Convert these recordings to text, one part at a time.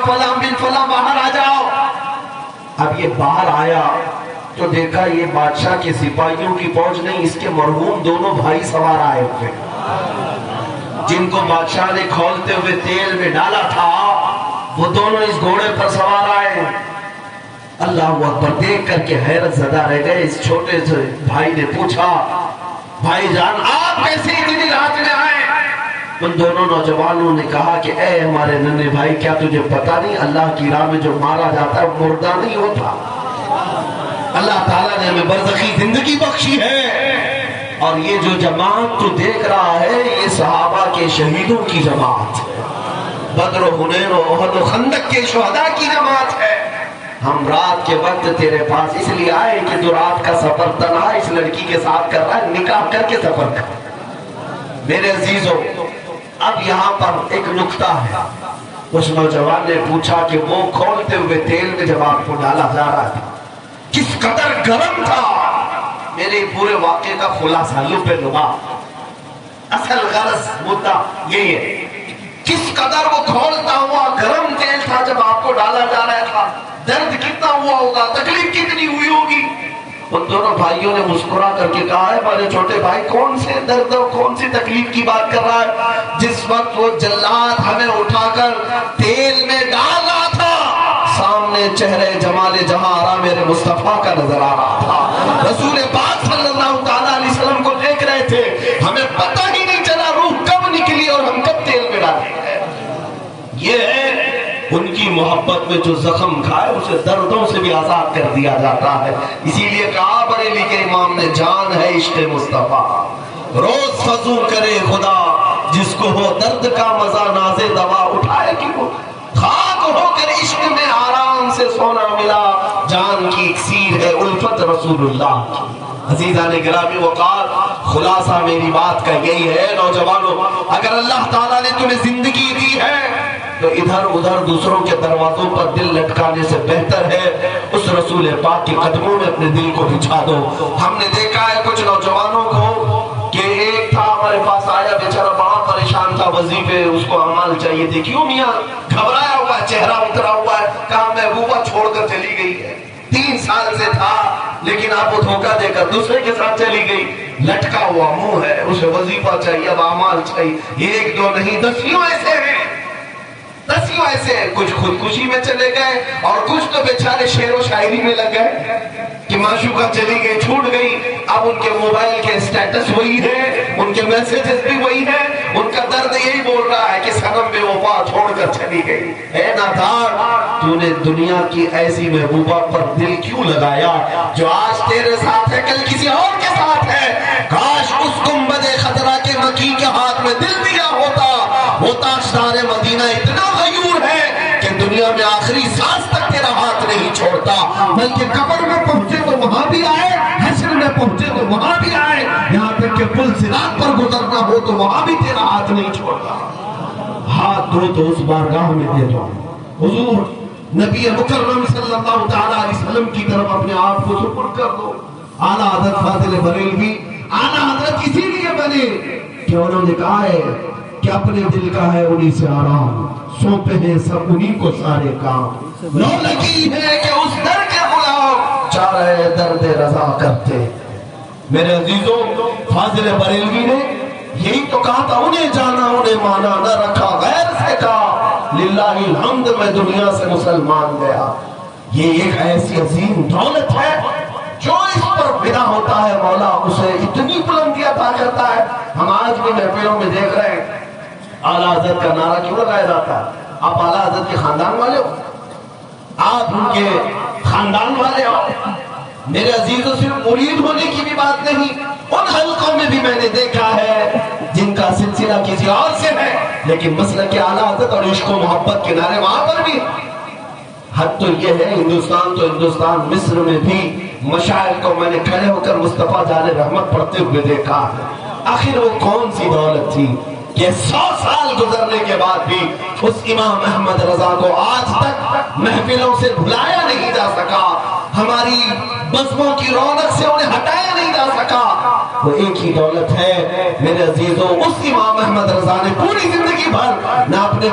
فلاں بن فلاں باہر آ جاؤ. اب یہ باہر آیا تو دیکھا یہ بادشاہ کے سپاہیوں کی فوج نہیں، اس کے مرحوم دونوں بھائی سوار آئے ہوئے، جن کو بادشاہ نے کھولتے ہوئے تیل میں ڈالا تھا، وہ دونوں اس گھوڑے پر سوار آئے. اللہ اکبر دیکھ کر کے حیرت زدہ رہ گئے. اس چھوٹے سے بھائی نے پوچھا بھائی جان آپ کیسے اتنی رات میں آئے؟ ان دونوں نوجوانوں نے کہا کہ اے ہمارے ننھے بھائی کیا تجھے پتا نہیں اللہ کی راہ میں جو مارا جاتا ہے مردہ نہیں ہوتا. اللہ تعالیٰ نے ہمیں برزخی زندگی بخشی ہے، اور یہ جو جماعت تو دیکھ رہا ہے یہ صحابہ کے شہیدوں کی جماعت ہے، بدر و حنین و احد و خندق کے شہداء کی جماعت ہے. ہم رات کے وقت تیرے پاس اس لیے آئے کہ تو رات کا سفر تنہا اس لڑکی کے ساتھ کر رہا ہے، نکاح کر کے سفر کر. میرے عزیزوں اب یہاں پر ایک نکتہ ہے. اس نوجوان نے پوچھا کہ وہ کھولتے ہوئے تیل میں جب آپ کو ڈالا جا رہا تھا کس قدر گرم تھا. میرے پورے واقعے کا خلاصہ لب لبا اصل غرض مدعا یہی ہے، کس قدر وہ کھولتا ہوا گرم تیل تھا جب آپ کو ڈالا جا رہا تھا، درد کتنا ہوا ہوگا، تکلیف کتنی ہوئی ہوگی. ان دونوں بھائیوں نے مسکرا کر کے کہا ہے میرے چھوٹے بھائی کون سے درد اور کون سی تکلیف کی بات کر رہا ہے؟ جس وقت وہ جلاد ہمیں اٹھا کر تیل میں ڈال رہا تھا سامنے چہرے جمال جہاں آرا میرے مصطفیٰ کا نظر آ رہا تھا. رسول پاک صلی اللہ تعالیٰ علیہ وسلم کو دیکھ رہے تھے، ہمیں پتہ ہی نہیں چلا روح کب نکلی اور ہم کب تیل میں ڈالے گئے. یہ ہے ان کی محبت میں جو زخم کھائے اسے دردوں سے بھی آزاد کر دیا جاتا ہے. اسی لیے کہا بریلی کے امام نے جان ہے عشق مصطفیٰ روز فضو کرے خدا جس کو ہو درد کا مزہ ناز دوا اٹھائے کہ وہ خاک ہو کر عشق میں آرام سے سونا ملا. جان کی اکسیر ہے الفت رسول اللہ. عزیزان گرامی وقار خلاصہ میری بات کا یہی ہے نوجوانوں، اگر اللہ تعالیٰ نے تمہیں زندگی دی ہے تو ادھر ادھر دوسروں کے دروازوں پر دل لٹکانے سے بہتر ہے اس رسول پاک کے قدموں میں اپنے دل کو بچھا دو. ہم نے دیکھا ہے کچھ نوجوانوں کو کہ ایک تھا ہمارے پاس آیا بیچارہ بڑا پریشان تھا وظیفے اس کو اعمال چاہیے تھے. کیوں میاں؟ گھبرایا ہوا ہے، چہرہ اترا ہوا ہے. کہا محبوبہ چھوڑ کر چلی گئی ہے، 3 سال سے تھا لیکن آپ کو دھوکہ دے کر دوسرے کے ساتھ چلی گئی. لٹکا ہوا منہ ہے، اسے وظیفہ چاہیے، اب اعمال چاہیے. ایک دو نہیں دسیوں ایسے ہیں، دسیوں ایسے ہیں. کچھ خودکشی میں چلے گئے اور کچھ تو بیچارے شعر و شاعری میں لگ گئے کہ معشوقہ چلی گئی چھوٹ گئی. اب ان کے موبائل کے سٹیٹس وہی ہے، ان کے میسیجز بھی وہی ہیں، ان کا درد یہی بول رہا ہے کہ صنم بے وفا چھوڑ کر چلی گئی. اے نادان تو نے دنیا کی ایسی محبوبہ پر دل کیوں لگایا جو آج تیرے ساتھ ہے کل کسی اور کے ساتھ ہے. کاش اس گنبد خضرا کے مکی کے ہاتھ میں دل دیا ہوتا. وہ تاجدار مدینہ اتنا غیور ہے کہ دنیا میں آخری سانس تک تیرا ہاتھ نہیں چھوڑتا، بلکہ قبر میں پہنچے تو وہاں بھی آئے، حشر میں پہنچے تو وہاں بھی آئے، یہاں تک کہ پل صراط پر گزرنا ہو تو وہاں بھی تیرا ہاتھ نہیں چھوڑتا. ہاتھ دھو تو اس بارگاہ میں دے دو. حضور نبی مکرم صلی اللہ تعالیٰ علیہ وسلم کی طرف اپنے آپ کو سپرد کر دو. اعلیٰ حضرت فاضل بریلوی اعلیٰ حضرت اسی لیے بنے کہ انہوں نے کہا ہے کہ اپنے دل کا ہے انہی سے آرام، سونپے ہیں سب انہی کو سارے کام. لو لگی ہے کہ اس در کے غلام چارہ درد رضا کرتے. میرے عزیزوں فاضل بریلوی نے یہی تو کہا تھا، انہیں جانا انہیں مانا نہ رکھا غیر سے کہا للہ الحمد میں دنیا سے مسلمان گیا. یہ ایک ایسی عظیم دولت ہے جو اس پر فدا ہوتا ہے مولا اسے اتنی بلندی عطا کرتا ہے. ہم آج بھی محفلوں میں دیکھ رہے ہیں اعلیٰ حضرت کا نعرہ کیوں لگایا جاتا ہے؟ آپ اعلیٰ حضرت کے خاندان والے ہو، آپ ان کے خاندان والے ہو. میرے عزیزوں صرف مرید ہونے کی بھی بات نہیں، ان حلقوں میں بھی میں نے دیکھا ہے جن کا سلسلہ کسی اور سے ہے لیکن مسلک اعلیٰ حضرت اور عشق و محبت کے نعرے وہاں پر بھی. حد تو یہ ہے ہندوستان تو ہندوستان مصر میں بھی مشائخ کو میں نے کھڑے ہو کر مصطفیٰ جان رحمت پڑھتے ہوئے دیکھا. آخر وہ کون سی دولت تھی کہ 100 سال گزرنے کے بعد بھی اس امام احمد رضا کو آج تک محفلوں سے بھلایا نہیں جا سکا، ہماری بزموں کی رونق سے انہیں ہٹایا نہیں جا سکا. وہ ایک ہی دولت ہے میرے عزیزوں، اس امام احمد رضا نے پوری زندگی بھر نہ اپنے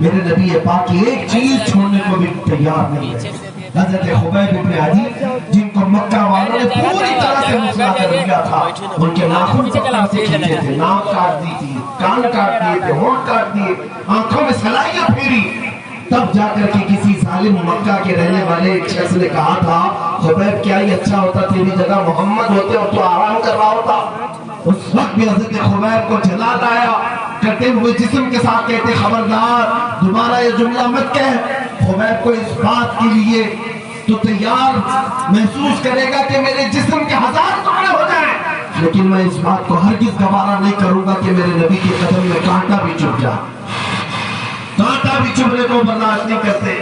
میرے نبی پاک کی ایک چیز چھوڑنے کو بھی تیار نہیں ہے. حضرت خبیب ابن عدی جن کو مکہ والوں نے پوری طرح سے مسلا کر دیا تھا, ان کے ناخن پکڑ سے کھینچے تھے, ناک کاٹ دی تھی, کان کاٹ دیے تھے, ہونٹ کاٹ دیے, آنکھوں میں سلائیاں پھیری. تب جا کر کے کسی ظالم مکہ کے رہنے والے ایک شخص نے کہا تھا, خبیب کیا ہی اچھا ہوتا تیری جگہ محمد ہوتے اور تو آرام کر رہا ہوتا. اس وقت بھی حضرت خبیب کو جلال آیا, کرتے ہوئے جسم کے ساتھ کہتے خبردار دوبارہ یہ جملہ مت کہہ. خبیب کو اس بات کے لیے تو تیار محسوس کرے گا کہ میرے جسم کے 1000 ٹکڑے ہو جائیں, لیکن میں اس بات کو ہرگز گوارا نہیں کروں گا کہ میرے نبی کے قدم میں کانٹا بھی چبھ جائے. کانٹا بھی چبھنے کو برداشت نہیں کرتے.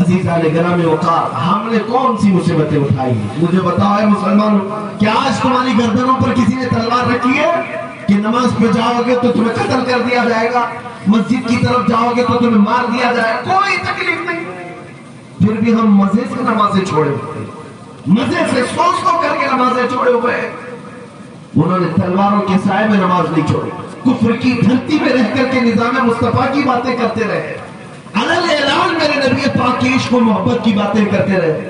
عزیزان گرامی وقار, ہم نے کون سی مصیبتیں اٹھائی ہیں؟ مجھے بتاؤ اے مسلمانوں, کیا آج تمہاری گردنوں پر کسی نے تلوار رکھی ہے کہ نماز پہ جاؤ گے تو تمہیں قتل کر دیا جائے گا, مسجد کی طرف جاؤ گے تو تمہیں مار دیا جائے گا؟ کوئی تکلیف نہیں. پھر بھی ہم مزے سے نمازیں چھوڑے ہوئے, مزے سے سوچ کر کے نمازیں چھوڑے ہوئے. انہوں نے تلواروں کے سائے میں نماز نہیں چھوڑی, کفر کی دھرتی میں رہ کر کے نظام مصطفیٰ کی باتیں کرتے رہے, علل اعلان میرے نبی پاک کی عشق و محبت کی باتیں کرتے رہے.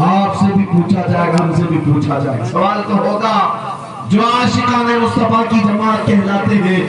آپ سے بھی پوچھا جائے گا, ہم سے بھی پوچھا جائے گا. سوال تو ہوگا, جو عاشقان مصطفیٰ کی جماعت کہلاتے ہیں